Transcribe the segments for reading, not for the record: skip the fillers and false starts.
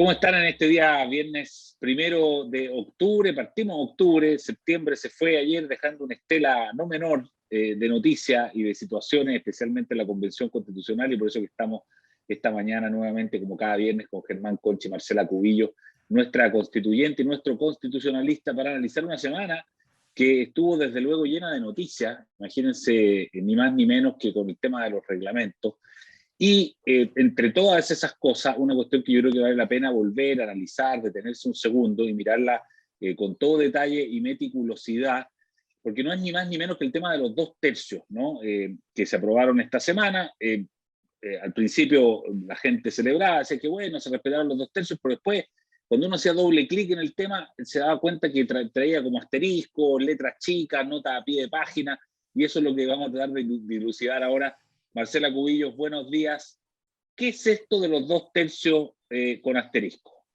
¿Cómo están en este día viernes 1 de octubre? Partimos octubre, septiembre se fue ayer dejando una estela no menor de noticias y de situaciones, especialmente en la Convención Constitucional, y por eso que estamos esta mañana nuevamente, como cada viernes, con Germán Conchi y Marcela Cubillo, nuestra constituyente y nuestro constitucionalista, para analizar una semana que estuvo desde luego llena de noticias. Imagínense, ni más ni menos que con el tema de los reglamentos. Y entre todas esas cosas, una cuestión que yo creo que vale la pena volver a analizar, detenerse un segundo y mirarla con todo detalle y meticulosidad, porque no es ni más ni menos que el tema de los 2 tercios, ¿no? Que se aprobaron esta semana. Al principio la gente celebraba, decía que bueno, se respetaron los 2 tercios, pero después, cuando uno hacía doble clic en el tema, se daba cuenta que traía como asterisco, letras chicas, nota a pie de página, y eso es lo que vamos a tratar de dilucidar ahora. Marcela Cubillos, buenos días. ¿Qué es esto de los 2 tercios con asterisco?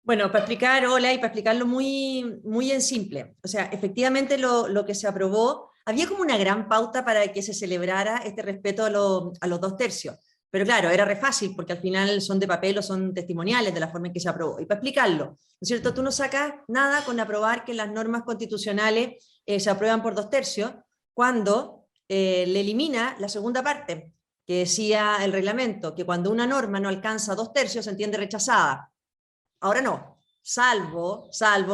Bueno, para explicar, hola, y para explicarlo muy en simple. O sea, efectivamente lo que se aprobó, había como una gran pauta para que se celebrara este respeto a los 2 tercios. Pero claro, era re fácil, porque al final son de papel o son testimoniales de la forma en que se aprobó. Y para explicarlo, ¿no es cierto? Tú no sacas nada con aprobar que las normas constitucionales se aprueban por 2 tercios, cuando le elimina la segunda parte, que decía el reglamento, que cuando una norma no alcanza 2 tercios se entiende rechazada. Ahora no, salvo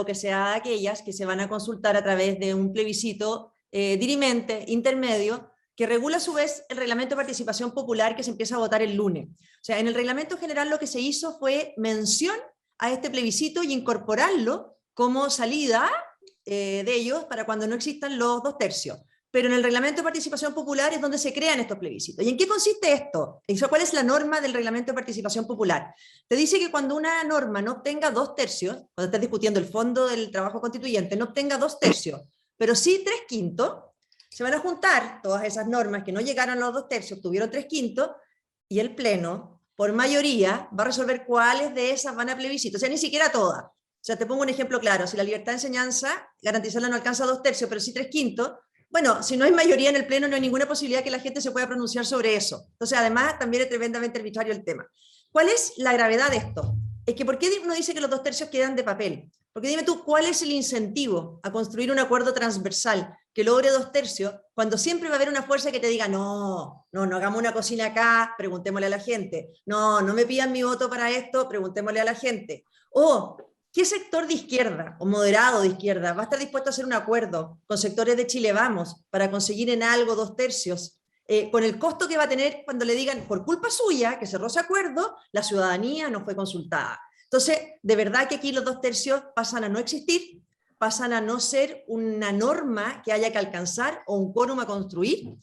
que sea aquellas que se van a consultar a través de un plebiscito dirimente, intermedio, que regula a su vez el reglamento de participación popular que se empieza a votar el lunes. O sea, en el reglamento general lo que se hizo fue mención a este plebiscito y incorporarlo como salida de ellos para cuando no existan los 2 tercios. Pero en el reglamento de participación popular es donde se crean estos plebiscitos. ¿Y en qué consiste esto? ¿Cuál es la norma del reglamento de participación popular? Te dice que cuando una norma no obtenga 2 tercios, cuando estés discutiendo el fondo del trabajo constituyente, no obtenga 2 tercios, pero sí 3/5, se van a juntar todas esas normas que no llegaron a los 2 tercios, tuvieron 3/5, y el Pleno, por mayoría, va a resolver cuáles de esas van a plebiscito. O sea, ni siquiera todas. O sea, te pongo un ejemplo claro. Si la libertad de enseñanza, garantizarla no alcanza 2 tercios, pero sí 3/5, bueno, si no hay mayoría en el Pleno, no hay ninguna posibilidad que la gente se pueda pronunciar sobre eso. Entonces, además, también es tremendamente arbitrario el tema. ¿Cuál es la gravedad de esto? Es que ¿por qué uno dice que los 2 tercios quedan de papel? Porque dime tú, ¿cuál es el incentivo a construir un acuerdo transversal que logre 2 tercios cuando siempre va a haber una fuerza que te diga, no hagamos una cocina acá, preguntémosle a la gente, no me pidan mi voto para esto, preguntémosle a la gente? O, ¿qué sector de izquierda o moderado de izquierda va a estar dispuesto a hacer un acuerdo con sectores de Chile Vamos para conseguir en algo 2 tercios? Con el costo que va a tener cuando le digan, por culpa suya, que cerró ese acuerdo, la ciudadanía no fue consultada. Entonces, de verdad que aquí los 2 tercios pasan a no existir, pasan a no ser una norma que haya que alcanzar o un quórum a construir.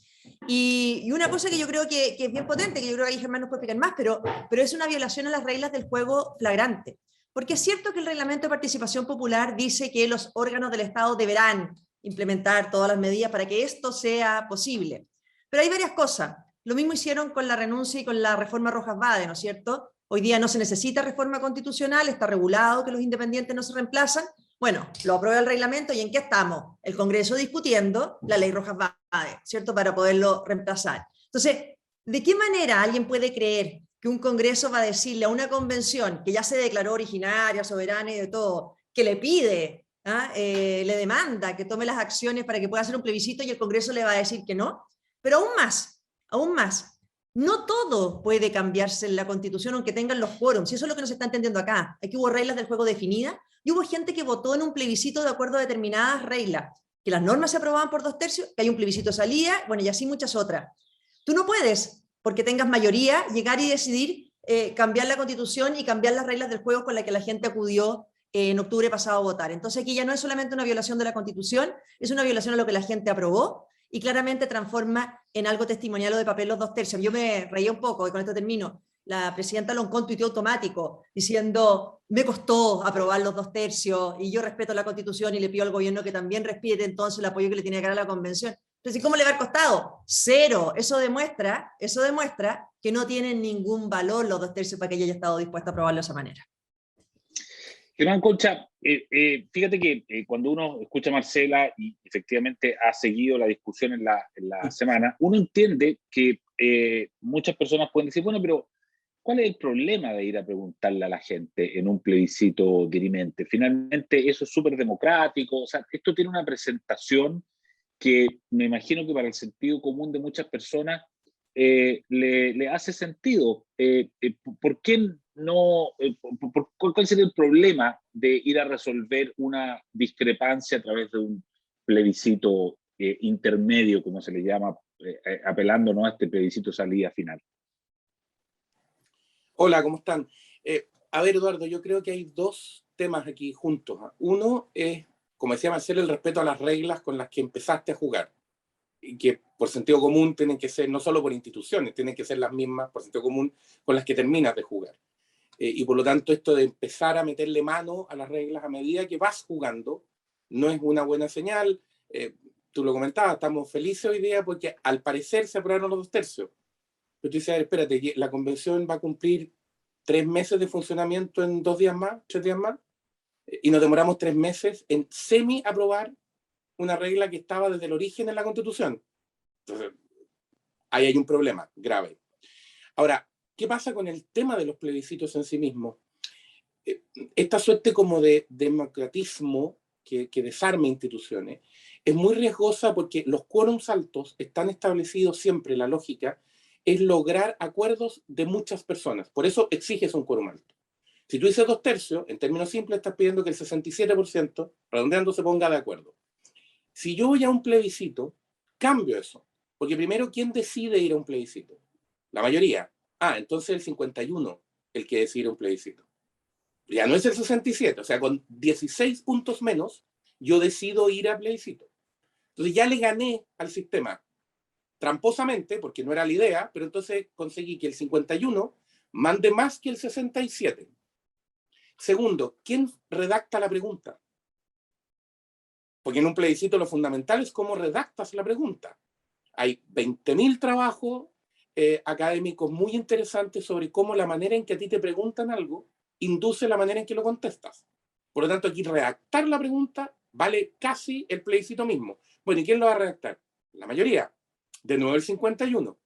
Y una cosa que yo creo que es bien potente, que yo creo que ahí Germán nos puede explicar más, pero es una violación a las reglas del juego flagrante. Porque es cierto que el reglamento de participación popular dice que los órganos del Estado deberán implementar todas las medidas para que esto sea posible. Pero hay varias cosas. Lo mismo hicieron con la renuncia y con la reforma Rojas Bade, ¿no es cierto? Hoy día no se necesita reforma constitucional, está regulado que los independientes no se reemplazan. Bueno, lo aprueba el reglamento, ¿y en qué estamos? El Congreso discutiendo la ley Rojas Bade, ¿cierto? Para poderlo reemplazar. Entonces, ¿de qué manera alguien puede creer que un Congreso va a decirle a una convención que ya se declaró originaria, soberana y de todo, que le pide, le demanda que tome las acciones para que pueda hacer un plebiscito, y el Congreso le va a decir que no? Pero aún más, no todo puede cambiarse en la Constitución aunque tengan los quórums, y eso es lo que nos está entendiendo acá. Aquí hubo reglas del juego definidas, y hubo gente que votó en un plebiscito de acuerdo a determinadas reglas, que las normas se aprobaban por 2 tercios, que hay un plebiscito de salida, bueno, y así muchas otras. Tú no puedes, porque tengas mayoría, llegar y decidir cambiar la Constitución y cambiar las reglas del juego con las que la gente acudió en octubre pasado a votar. Entonces aquí ya no es solamente una violación de la Constitución, es una violación a lo que la gente aprobó, y claramente transforma en algo testimonial o de papel los 2 tercios. Yo me reía un poco, y con esto termino. La presidenta Loncón tuiteó automático, diciendo, me costó aprobar los 2 tercios, y yo respeto la Constitución y le pido al gobierno que también respete entonces el apoyo que le tiene que dar a la Convención. Entonces, ¿cómo le va a haber costado? Cero. Eso demuestra que no tienen ningún valor los 2 tercios para que ella haya estado dispuesta a aprobarlo de esa manera. Germán Concha, fíjate que cuando uno escucha a Marcela y efectivamente ha seguido la discusión en la semana, uno entiende que muchas personas pueden decir, bueno, pero ¿Cuál es el problema de ir a preguntarle a la gente en un plebiscito dirimente? Finalmente, eso es súper democrático. O sea, esto tiene una presentación que me imagino que para el sentido común de muchas personas le hace sentido. ¿Por qué no? ¿Cuál sería el problema de ir a resolver una discrepancia a través de un plebiscito intermedio, como se le llama, apelando, ¿no?, a este plebiscito salida final? Hola, ¿cómo están? A ver, Eduardo, yo creo que hay dos temas aquí juntos. Uno es, como decía Marcelo, el respeto a las reglas con las que empezaste a jugar, y que por sentido común tienen que ser, no solo por instituciones, tienen que ser las mismas por sentido común con las que terminas de jugar. Y por lo tanto, esto de empezar a meterle mano a las reglas a medida que vas jugando no es una buena señal. Tú lo comentabas, estamos felices hoy día porque al parecer se aprobaron los 2/3. Pero tú dices, a ver, espérate, la convención va a cumplir 3 meses de funcionamiento en 2 días más, 3 días más, y nos demoramos 3 meses en semi-aprobar una regla que estaba desde el origen en la Constitución. Entonces, ahí hay un problema grave. Ahora, ¿qué pasa con el tema de los plebiscitos en sí mismos? Esta suerte como de democratismo que desarma instituciones es muy riesgosa porque los quórums altos están establecidos siempre, la lógica es lograr acuerdos de muchas personas. Por eso exiges un quórum alto. Si tú dices 2/3, en términos simples estás pidiendo que el 67%, redondeando, se ponga de acuerdo. Si yo voy a un plebiscito, cambio eso. Porque primero, ¿quién decide ir a un plebiscito? La mayoría. Entonces el 51, el que decide un plebiscito. Ya no es el 67, o sea, con 16 puntos menos, yo decido ir a plebiscito. Entonces ya le gané al sistema tramposamente, porque no era la idea, pero entonces conseguí que el 51 mande más que el 67. Segundo, ¿quién redacta la pregunta? Porque en un plebiscito lo fundamental es cómo redactas la pregunta. Hay 20.000 trabajos académicos muy interesantes sobre cómo la manera en que a ti te preguntan algo induce la manera en que lo contestas. Por lo tanto, aquí redactar la pregunta vale casi el plebiscito mismo. Bueno, ¿y quién lo va a redactar? La mayoría. De nuevo el 51.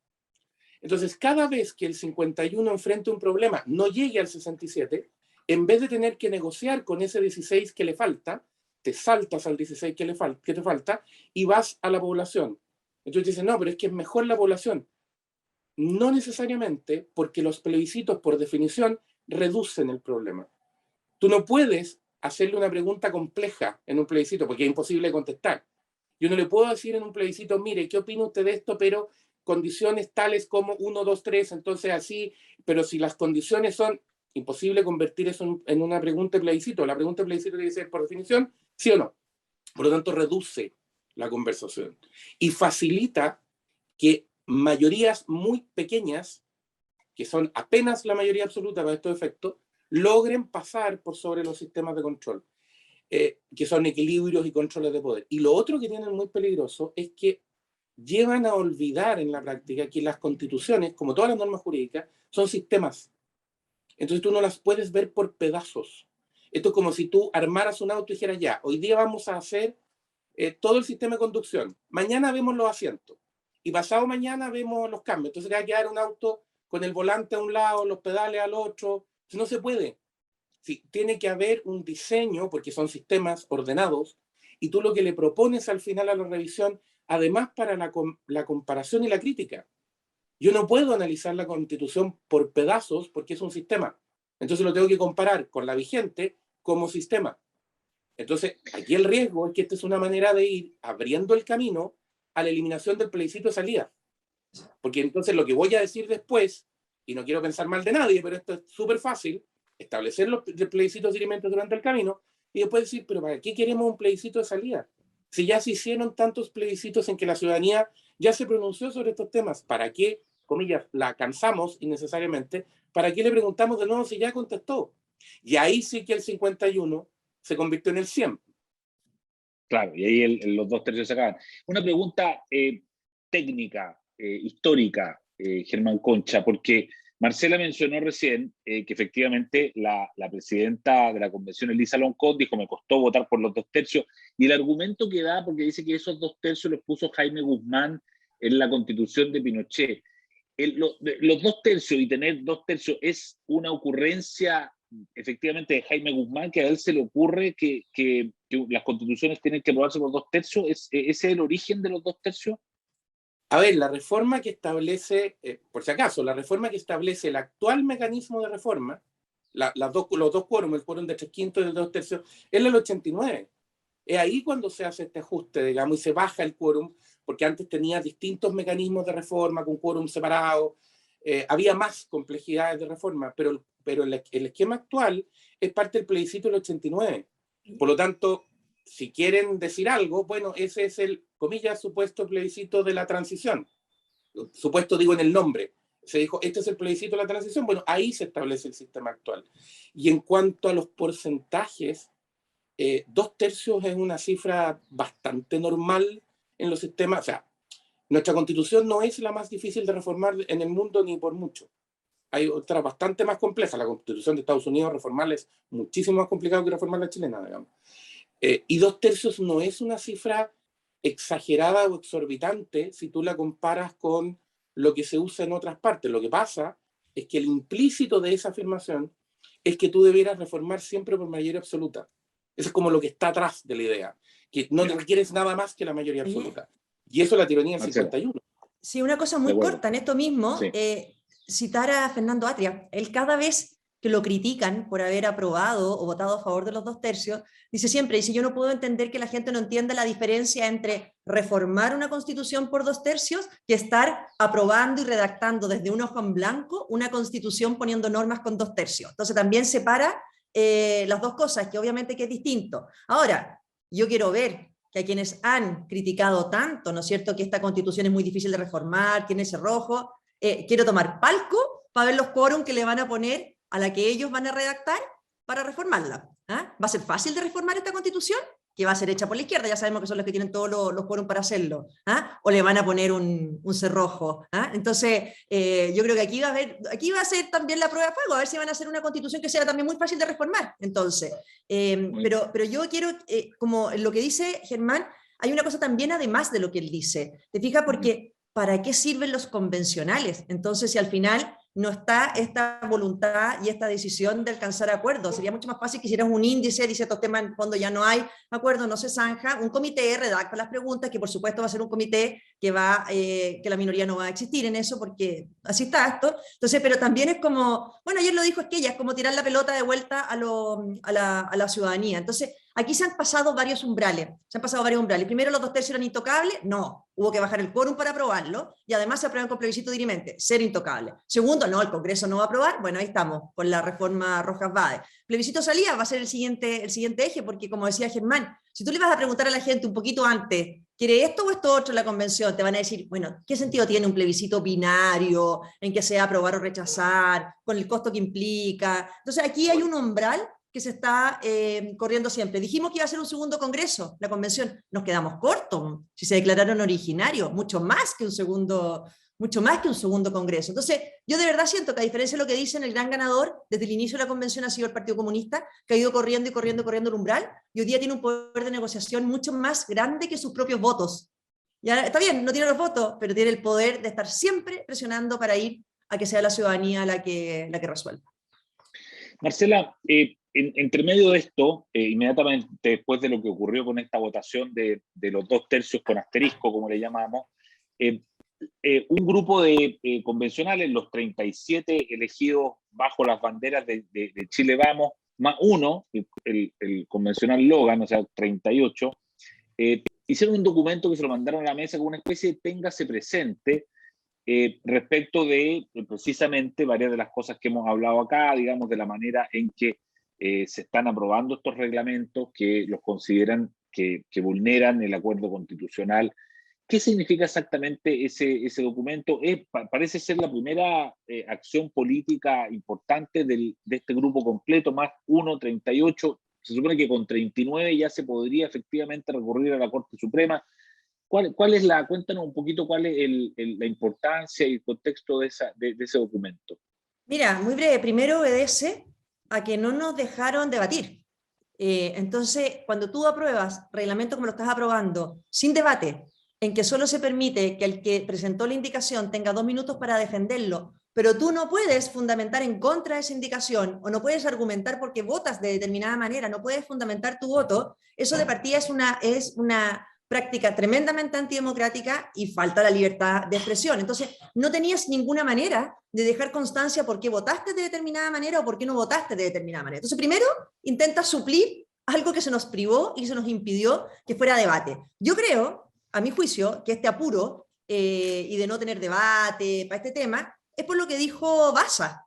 Entonces, cada vez que el 51 enfrente un problema no llegue al 67, en vez de tener que negociar con ese 16 que le falta, te saltas al 16 que te falta y vas a la población. Entonces dicen, no, pero es que es mejor la población. No necesariamente, porque los plebiscitos, por definición, reducen el problema. Tú no puedes hacerle una pregunta compleja en un plebiscito porque es imposible contestar. Yo no le puedo decir en un plebiscito, mire, ¿qué opina usted de esto? Pero condiciones tales como 1, 2, 3, entonces así, pero si las condiciones son imposible convertir eso en una pregunta de plebiscito. La pregunta de plebiscito debe ser, por definición, sí o no. Por lo tanto, reduce la conversación y facilita que mayorías muy pequeñas, que son apenas la mayoría absoluta para estos efectos, logren pasar por sobre los sistemas de control, que son equilibrios y controles de poder. Y lo otro que tienen muy peligroso es que llevan a olvidar en la práctica que las constituciones, como todas las normas jurídicas, son sistemas. Entonces tú no las puedes ver por pedazos. Esto es como si tú armaras un auto y dijeras, ya, hoy día vamos a hacer todo el sistema de conducción. Mañana vemos los asientos. Y pasado mañana vemos los cambios. Entonces va a quedar un auto con el volante a un lado, los pedales al otro. No se puede. Sí, tiene que haber un diseño, porque son sistemas ordenados, y tú lo que le propones al final a la revisión, además para la comparación y la crítica. Yo no puedo analizar la Constitución por pedazos porque es un sistema. Entonces lo tengo que comparar con la vigente como sistema. Entonces, aquí el riesgo es que esta es una manera de ir abriendo el camino a la eliminación del plebiscito de salida. Porque entonces lo que voy a decir después, y no quiero pensar mal de nadie, pero esto es súper fácil, establecer los plebiscitos dirimente durante el camino, y después decir, pero ¿para qué queremos un plebiscito de salida? Si ya se hicieron tantos plebiscitos en que la ciudadanía ya se pronunció sobre estos temas, ¿para qué, comillas, la cansamos innecesariamente? ¿Para qué le preguntamos de nuevo si ya contestó? Y ahí sí que el 51 se convirtió en el 100. Claro, y ahí los 2/3 se acaban. Una pregunta técnica, histórica, Germán Concha, porque Marcela mencionó recién que efectivamente la presidenta de la convención, Elisa Loncón, dijo, me costó votar por los 2/3, y el argumento que da, porque dice que esos 2/3 los puso Jaime Guzmán en la constitución de Pinochet. los 2/3 y tener 2/3 es una ocurrencia efectivamente de Jaime Guzmán, que a él se le ocurre que las constituciones tienen que aprobarse por 2/3. ¿Ese es el origen de los 2/3? A ver, la reforma que establece, por si acaso, la reforma que establece el actual mecanismo de reforma, los dos quórum, el quórum de 3/5 y el de 2/3, es el 89. Es ahí cuando se hace este ajuste, digamos, y se baja el quórum, porque antes tenía distintos mecanismos de reforma con quórum separado, había más complejidades de reforma, pero el esquema actual es parte del plebiscito del 89. Por lo tanto, si quieren decir algo, bueno, ese es el, comillas, supuesto plebiscito de la transición. Supuesto digo en el nombre. Se dijo, este es el plebiscito de la transición. Bueno, ahí se establece el sistema actual. Y en cuanto a los porcentajes, 2/3 es una cifra bastante normal en los sistemas. O sea, nuestra constitución no es la más difícil de reformar en el mundo ni por mucho. Hay otras bastante más complejas. La constitución de Estados Unidos, reformarla es muchísimo más complicado que reformar la chilena, digamos. Y 2/3 no es una cifra exagerada o exorbitante si tú la comparas con lo que se usa en otras partes. Lo que pasa es que el implícito de esa afirmación es que tú debieras reformar siempre por mayoría absoluta. Eso es como lo que está atrás de la idea, que no requieres nada más que la mayoría absoluta. Y eso es la tiranía del 51. Sí, una cosa muy corta en esto mismo, sí. Citar a Fernando Atria. Él cada vez que lo critican por haber aprobado o votado a favor de los 2/3, dice siempre, yo no puedo entender que la gente no entienda la diferencia entre reformar una constitución por 2/3 que estar aprobando y redactando desde un hoja en blanco una constitución poniendo normas con 2/3. Entonces también separa las dos cosas, que obviamente que es distinto. Ahora, yo quiero ver que a quienes han criticado tanto, ¿no es cierto?, que esta constitución es muy difícil de reformar, tiene ese rojo, quiero tomar palco para ver los quórum que le van a poner a la que ellos van a redactar para reformarla. ¿Ah? ¿Va a ser fácil de reformar esta constitución? Que va a ser hecha por la izquierda, ya sabemos que son los que tienen todos los quórum para hacerlo. ¿Ah? ¿O le van a poner un cerrojo? ¿Ah? Entonces, yo creo que aquí va a ser también la prueba de fuego, a ver si van a hacer una constitución que sea también muy fácil de reformar. Entonces, pero yo quiero, como lo que dice Germán, hay una cosa también además de lo que él dice. ¿Te fijas? Porque ¿para qué sirven los convencionales? Entonces, si al final no está esta voluntad y esta decisión de alcanzar acuerdos, sería mucho más fácil que hicieras un índice, dice estos temas en fondo ya no hay acuerdo, no se zanja, un comité redacta las preguntas, que por supuesto va a ser un comité que la minoría no va a existir en eso, porque así está esto. Entonces, pero también es como, bueno, ayer lo dijo Esquella, es como tirar la pelota de vuelta a la ciudadanía. Entonces, aquí se han pasado varios umbrales. Primero, los 2/3 eran intocables. No, hubo que bajar el quórum para aprobarlo. Y además se aprueban con plebiscito dirimente. Ser intocable. Segundo, no, el Congreso no va a aprobar. Bueno, ahí estamos, con la reforma Rojas-Bade. Plebiscito salida va a ser el siguiente eje, porque como decía Germán, si tú le vas a preguntar a la gente un poquito antes, ¿quiere esto o esto otro en la convención? Te van a decir, bueno, ¿qué sentido tiene un plebiscito binario en que sea aprobar o rechazar, con el costo que implica? Entonces aquí hay un umbral que se está corriendo siempre. Dijimos que iba a ser un segundo congreso, la convención. Nos quedamos cortos, si se declararon originarios, mucho más que un segundo congreso. Entonces, yo de verdad siento que a diferencia de lo que dicen, el gran ganador desde el inicio de la convención ha sido el Partido Comunista, que ha ido corriendo el umbral, y hoy día tiene un poder de negociación mucho más grande que sus propios votos. Ya, está bien, no tiene los votos, pero tiene el poder de estar siempre presionando para ir a que sea la ciudadanía la que resuelva. Marcela, entre medio de esto, inmediatamente después de lo que ocurrió con esta votación de los 2/3 con asterisco, como le llamamos, un grupo de convencionales, los 37 elegidos bajo las banderas de Chile Vamos, más uno, el convencional Logan, o sea, 38, hicieron un documento que se lo mandaron a la mesa con una especie de téngase presente respecto de precisamente varias de las cosas que hemos hablado acá, digamos, de la manera en que se están aprobando estos reglamentos que los consideran que vulneran el acuerdo constitucional. ¿Qué significa exactamente ese documento? Parece ser la primera acción política importante de este grupo completo, más 38. Se supone que con 39 ya se podría efectivamente recurrir a la Corte Suprema. Cuéntanos un poquito cuál es la importancia y el contexto de ese documento. Mira, muy breve. Primero obedece a que no nos dejaron debatir. Entonces, cuando tú apruebas reglamento como lo estás aprobando, sin debate, en que solo se permite que el que presentó la indicación tenga 2 minutos para defenderlo, pero tú no puedes fundamentar en contra de esa indicación o no puedes argumentar porque votas de determinada manera, no puedes fundamentar tu voto, eso de partida es una práctica tremendamente antidemocrática y falta la libertad de expresión. Entonces, no tenías ninguna manera de dejar constancia por qué votaste de determinada manera o por qué no votaste de determinada manera. Entonces, primero, intenta suplir algo que se nos privó y se nos impidió que fuera debate. Yo creo, a mi juicio, que este apuro y de no tener debate para este tema es por lo que dijo Baza,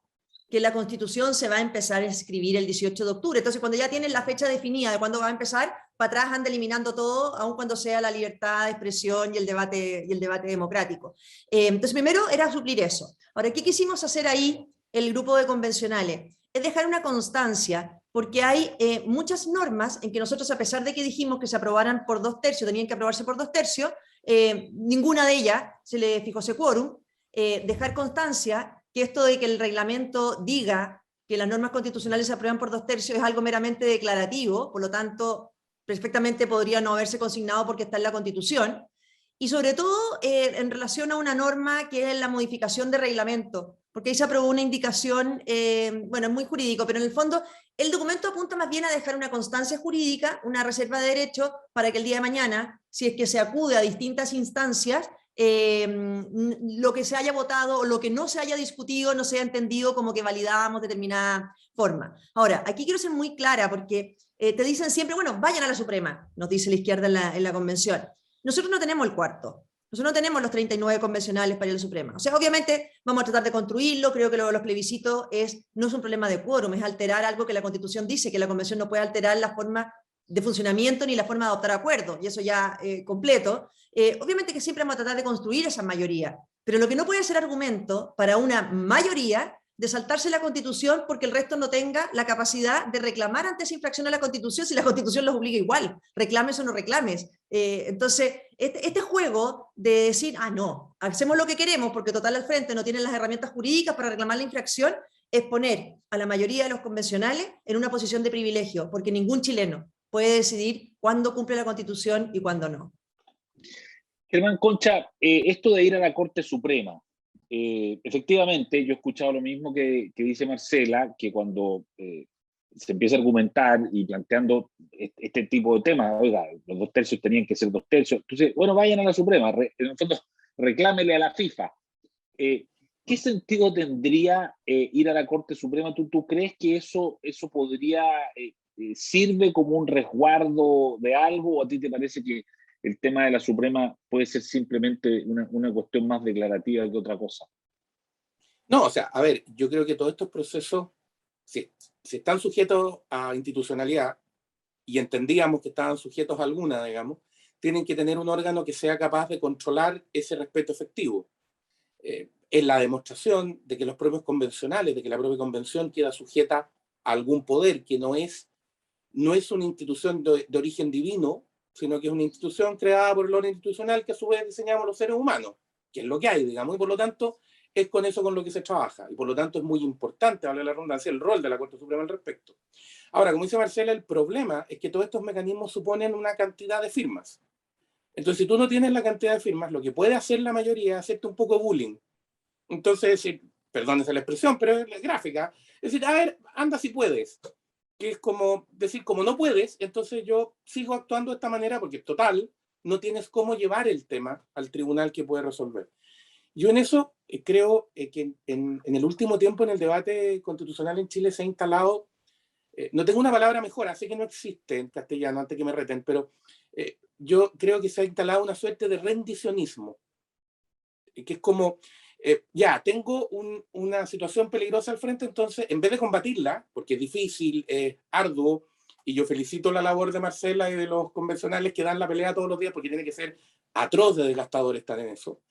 que la Constitución se va a empezar a escribir el 18 de octubre. Entonces, cuando ya tienen la fecha definida de cuándo va a empezar, para atrás anda eliminando todo, aun cuando sea la libertad de expresión y el debate democrático. Entonces, primero era suplir eso. Ahora, ¿qué quisimos hacer ahí el grupo de convencionales? Es dejar una constancia, porque hay muchas normas en que nosotros, a pesar de que dijimos que se aprobaran por 2/3, tenían que aprobarse por 2/3, ninguna de ellas se le fijó ese quórum. Dejar constancia que esto de que el reglamento diga que las normas constitucionales se aprueban por 2/3 es algo meramente declarativo, por lo tanto, perfectamente podría no haberse consignado porque está en la Constitución, y sobre todo en relación a una norma que es la modificación de reglamento, porque ahí se aprobó una indicación, bueno, es muy jurídico, pero en el fondo el documento apunta más bien a dejar una constancia jurídica, una reserva de derecho, para que el día de mañana, si es que se acude a distintas instancias, lo que se haya votado o lo que no se haya discutido no sea entendido como que validábamos determinada forma. Ahora, aquí quiero ser muy clara porque te dicen siempre, bueno, vayan a la Suprema, nos dice la izquierda en la convención. Nosotros no tenemos el cuarto, nosotros no tenemos los 39 convencionales para ir a la Suprema. O sea, obviamente vamos a tratar de construirlo, creo que lo de los plebiscitos no es un problema de quórum, es alterar algo que la Constitución dice, que la convención no puede alterar la forma de funcionamiento ni la forma de adoptar acuerdos, y eso ya completo. Obviamente que siempre vamos a tratar de construir esa mayoría, pero lo que no puede ser argumento para una mayoría de saltarse la Constitución porque el resto no tenga la capacidad de reclamar ante esa infracción a la Constitución si la Constitución los obliga igual, reclames o no reclames. Entonces, este juego de decir, no, hacemos lo que queremos porque total al frente no tienen las herramientas jurídicas para reclamar la infracción, es poner a la mayoría de los convencionales en una posición de privilegio, porque ningún chileno puede decidir cuándo cumple la Constitución y cuándo no. Germán Concha, esto de ir a la Corte Suprema, efectivamente yo he escuchado lo mismo que dice Marcela, que cuando se empieza a argumentar y planteando este tipo de temas, oiga, los 2/3 tenían que ser 2/3, entonces, bueno, vayan a la Suprema, en el fondo reclámele a la FIFA. ¿Qué sentido tendría ir a la Corte Suprema? ¿Tú crees que eso podría, sirve como un resguardo de algo, o a ti te parece que el tema de la Suprema puede ser simplemente una cuestión más declarativa que otra cosa? No, o sea, a ver, yo creo que todos estos procesos, si están sujetos a institucionalidad, y entendíamos que estaban sujetos a alguna, digamos, tienen que tener un órgano que sea capaz de controlar ese respeto efectivo. Es la demostración de que los propios convencionales, de que la propia convención queda sujeta a algún poder que no es una institución de origen divino, sino que es una institución creada por el orden institucional que a su vez diseñamos los seres humanos, que es lo que hay, digamos, y por lo tanto es con eso con lo que se trabaja, y por lo tanto es muy importante, vale la redundancia, el rol de la Corte Suprema al respecto. Ahora, como dice Marcela, el problema es que todos estos mecanismos suponen una cantidad de firmas. Entonces, si tú no tienes la cantidad de firmas, lo que puede hacer la mayoría es hacerte un poco de bullying. Entonces, perdónense la expresión, pero es gráfica, es decir, a ver, anda si puedes. Que es como decir, como no puedes, entonces yo sigo actuando de esta manera porque total, no tienes cómo llevar el tema al tribunal que puede resolver. Yo en eso creo que en el último tiempo en el debate constitucional en Chile se ha instalado, no tengo una palabra mejor, así que no existe en castellano, antes que me reten, pero yo creo que se ha instalado una suerte de rendicionismo, que es como, ya, tengo una situación peligrosa al frente, entonces, en vez de combatirla, porque es difícil, es arduo, y yo felicito la labor de Marcela y de los convencionales que dan la pelea todos los días, porque tiene que ser atroz de desgastador estar en eso.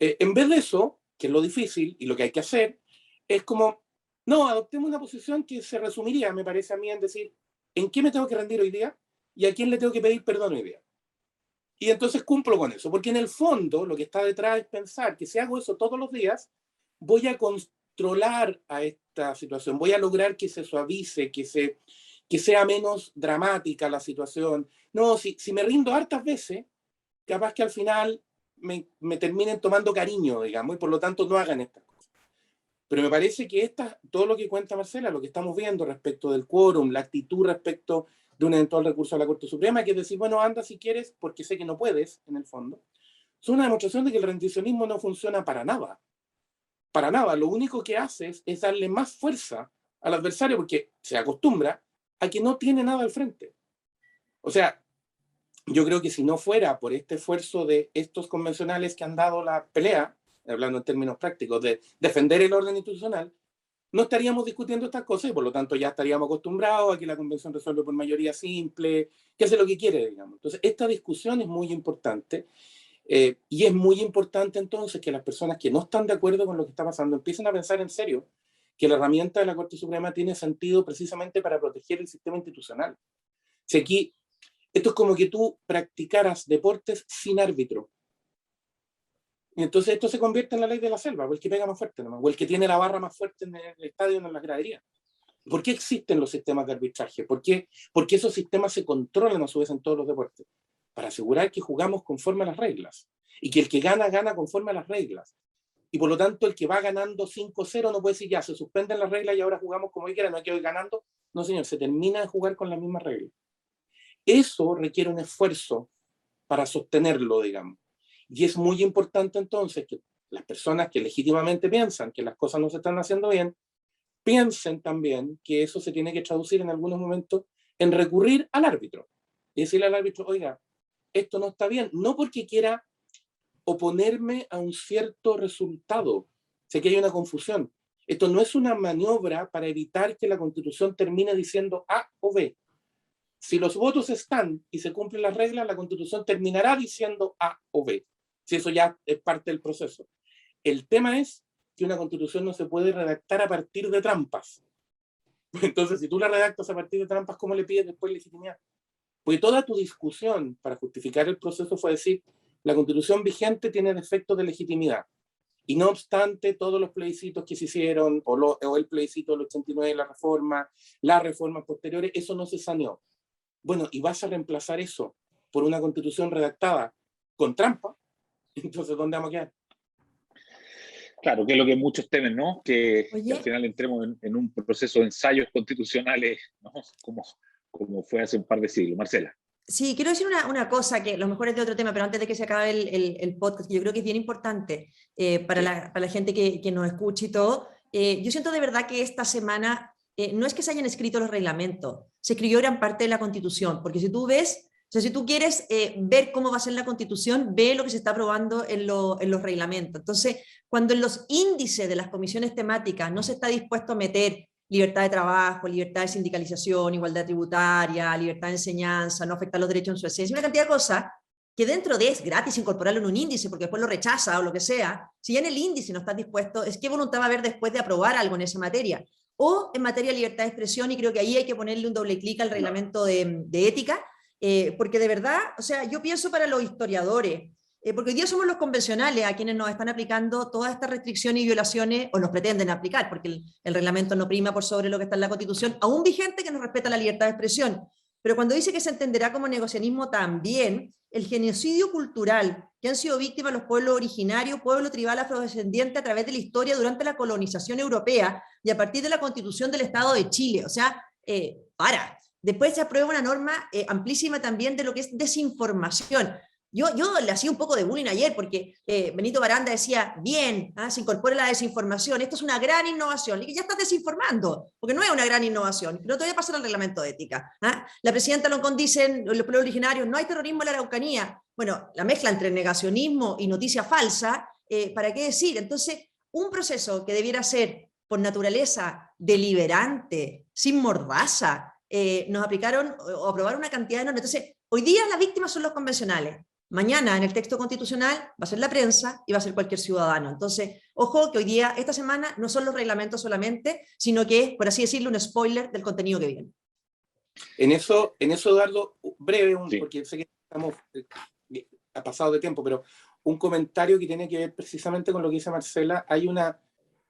En vez de eso, que es lo difícil y lo que hay que hacer, es como, no, adoptemos una posición que se resumiría, me parece a mí, en decir, ¿en qué me tengo que rendir hoy día? ¿Y a quién le tengo que pedir perdón hoy día? Y entonces cumplo con eso, porque en el fondo lo que está detrás es pensar que si hago eso todos los días, voy a controlar a esta situación, voy a lograr que se suavice, que sea menos dramática la situación. No, si me rindo hartas veces, capaz que al final me terminen tomando cariño, digamos, y por lo tanto no hagan estas cosas. Pero me parece que todo lo que cuenta Marcela, lo que estamos viendo respecto del quórum, la actitud respecto de un eventual recurso a la Corte Suprema, que es decir, bueno, anda si quieres, porque sé que no puedes, en el fondo, es una demostración de que el rendicionismo no funciona para nada. Para nada. Lo único que haces es darle más fuerza al adversario, porque se acostumbra a que no tiene nada al frente. O sea, yo creo que si no fuera por este esfuerzo de estos convencionales que han dado la pelea, hablando en términos prácticos, de defender el orden institucional, no estaríamos discutiendo estas cosas y por lo tanto ya estaríamos acostumbrados a que la convención resuelve por mayoría simple, que hace lo que quiere, digamos. Entonces, esta discusión es muy importante y es muy importante entonces que las personas que no están de acuerdo con lo que está pasando empiecen a pensar en serio que la herramienta de la Corte Suprema tiene sentido precisamente para proteger el sistema institucional. Si aquí, esto es como que tú practicaras deportes sin árbitro. Y entonces esto se convierte en la ley de la selva, o el que pega más fuerte, ¿no? O el que tiene la barra más fuerte en el estadio o en las graderías. ¿Por qué existen los sistemas de arbitraje? ¿Por qué esos sistemas se controlan a su vez en todos los deportes? Para asegurar que jugamos conforme a las reglas. Y que el que gana, gana conforme a las reglas. Y por lo tanto, el que va ganando 5-0 no puede decir ya, se suspenden las reglas y ahora jugamos como quiera, no hay que ir ganando. No, señor, se termina de jugar con las mismas reglas. Eso requiere un esfuerzo para sostenerlo, digamos. Y es muy importante entonces que las personas que legítimamente piensan que las cosas no se están haciendo bien, piensen también que eso se tiene que traducir en algunos momentos en recurrir al árbitro. Y decirle al árbitro, oiga, esto no está bien, no porque quiera oponerme a un cierto resultado. Sé que hay una confusión. Esto no es una maniobra para evitar que la Constitución termine diciendo A o B. Si los votos están y se cumplen las reglas, la Constitución terminará diciendo A o B. Si eso ya es parte del proceso. El tema es que una Constitución no se puede redactar a partir de trampas. Entonces, si tú la redactas a partir de trampas, ¿cómo le pides después legitimidad? Porque toda tu discusión para justificar el proceso fue decir, la Constitución vigente tiene defectos de legitimidad. Y no obstante, todos los plebiscitos que se hicieron, o el plebiscito del 89, las reformas posteriores, eso no se saneó. Bueno, y vas a reemplazar eso por una Constitución redactada con trampa, entonces ¿dónde vamos a quedar? Claro, que es lo que muchos temen, ¿no? Que Oye, al final entremos en un proceso de ensayos constitucionales, ¿no? Como fue hace un par de siglos. Marcela. sí, quiero decir una cosa que a lo mejor es de otro tema, pero antes de que se acabe el podcast, yo creo que es bien importante para, Sí. para la gente que nos escuche y todo. Yo siento de verdad que esta semana no es que se hayan escrito los reglamentos, se escribió gran parte de la Constitución, porque si tú ves, o sea, si tú quieres ver cómo va a ser la Constitución, ve lo que se está aprobando en los reglamentos. Entonces, cuando en los índices de las comisiones temáticas no se está dispuesto a meter libertad de trabajo, libertad de sindicalización, igualdad tributaria, libertad de enseñanza, no afectar los derechos en su esencia, una cantidad de cosas que dentro de es gratis incorporarlo en un índice porque después lo rechaza o lo que sea, si ya en el índice no estás dispuesto, es qué voluntad va a haber después de aprobar algo en esa materia. O en materia de libertad de expresión, y creo que ahí hay que ponerle un doble clic al reglamento de ética, porque de verdad, o sea, yo pienso para los historiadores, porque hoy día somos los convencionales a quienes nos están aplicando todas estas restricciones y violaciones, o nos pretenden aplicar, porque el reglamento no prima por sobre lo que está en la Constitución, aún vigente que nos respeta la libertad de expresión. Pero cuando dice que se entenderá como negocianismo también el genocidio cultural que han sido víctimas los pueblos originarios, pueblo tribal afrodescendiente a través de la historia durante la colonización europea y a partir de la Constitución del Estado de Chile. O sea, Después se aprueba una norma amplísima también de lo que es desinformación. Yo le hacía un poco de bullying ayer porque Benito Baranda decía, bien, se incorpora la desinformación, esto es una gran innovación, y ya estás desinformando, porque no es una gran innovación, no te voy a pasar al reglamento de ética. La presidenta Loncón dice, los pueblos originarios, no hay terrorismo en la Araucanía. Bueno, la mezcla entre negacionismo y noticia falsa, ¿para qué decir? Entonces, un proceso que debiera ser por naturaleza deliberante, sin mordaza, nos aplicaron o aprobaron una cantidad de normas. Entonces, hoy día las víctimas son los convencionales. Mañana en el texto constitucional va a ser la prensa y va a ser cualquier ciudadano. Entonces, ojo que hoy día, esta semana, no son los reglamentos solamente, sino que es, por así decirlo, un spoiler del contenido que viene. En eso Eduardo, breve, Sí. porque sé que estamos ha pasado de tiempo, pero un comentario que tiene que ver precisamente con lo que dice Marcela. Hay una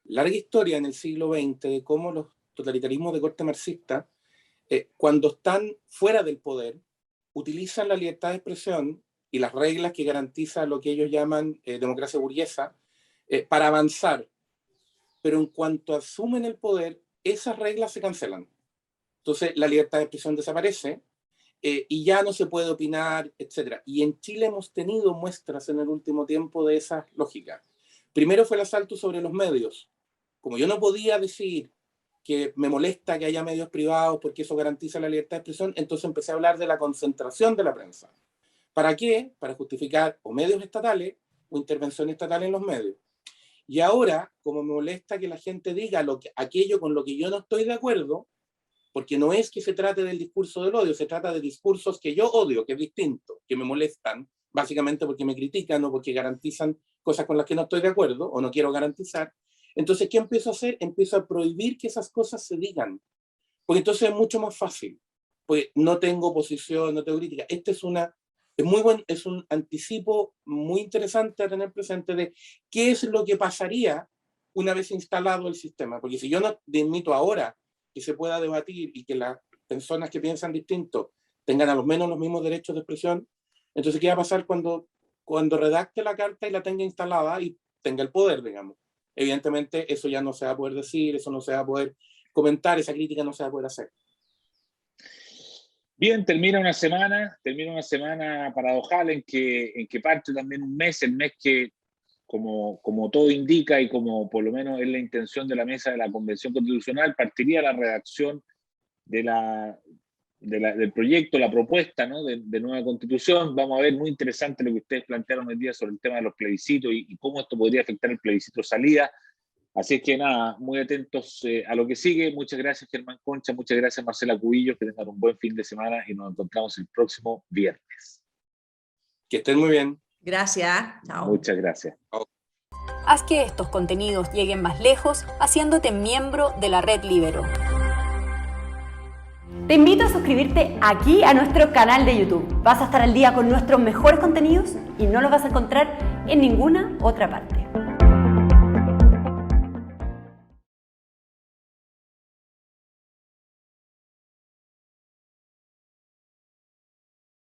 larga historia en el siglo XX de cómo los totalitarismos de corte marxista, cuando están fuera del poder, utilizan la libertad de expresión y las reglas que garantiza lo que ellos llaman democracia burguesa para avanzar. Pero en cuanto asumen el poder, esas reglas se cancelan. Entonces la libertad de expresión desaparece y ya no se puede opinar, etc. Y en Chile hemos tenido muestras en el último tiempo de esa lógica. Primero fue el asalto sobre los medios. Como yo no podía decir que me molesta que haya medios privados porque eso garantiza la libertad de expresión, entonces empecé a hablar de la concentración de la prensa. ¿Para qué? Para justificar o medios estatales o intervención estatal en los medios. Y ahora, como me molesta que la gente diga aquello con lo que yo no estoy de acuerdo, porque no es que se trate del discurso del odio, se trata de discursos que yo odio, que es distinto, que me molestan, básicamente porque me critican o porque garantizan cosas con las que no estoy de acuerdo o no quiero garantizar. Entonces, ¿qué empiezo a hacer? Empiezo a prohibir que esas cosas se digan, porque entonces es mucho más fácil, porque no tengo oposición, no tengo crítica. Es un anticipo muy interesante a tener presente de qué es lo que pasaría una vez instalado el sistema, porque si yo no admito ahora que se pueda debatir y que las personas que piensan distinto tengan a lo menos los mismos derechos de expresión, entonces ¿qué va a pasar cuando redacte la carta y la tenga instalada y tenga el poder, digamos? Evidentemente eso ya no se va a poder decir, eso no se va a poder comentar, esa crítica no se va a poder hacer. Bien, termina una semana paradojal en que parte también un mes, el mes que, como todo indica y como por lo menos es la intención de la mesa de la Convención Constitucional, partiría la redacción del proyecto, la propuesta, ¿no?, de nueva Constitución. Vamos a ver, muy interesante lo que ustedes plantearon hoy día sobre el tema de los plebiscitos y cómo esto podría afectar el plebiscito salida. Así es que nada, muy atentos a lo que sigue. Muchas gracias, Germán Concha, muchas gracias, Marcela Cubillos, que tengan un buen fin de semana y nos encontramos el próximo viernes. Que estén muy bien. Gracias. Chao. Muchas gracias. Haz que estos contenidos lleguen más lejos haciéndote miembro de la Red Libero. Te invito a suscribirte aquí a nuestro canal de YouTube. Vas a estar al día con nuestros mejores contenidos y no los vas a encontrar en ninguna otra parte.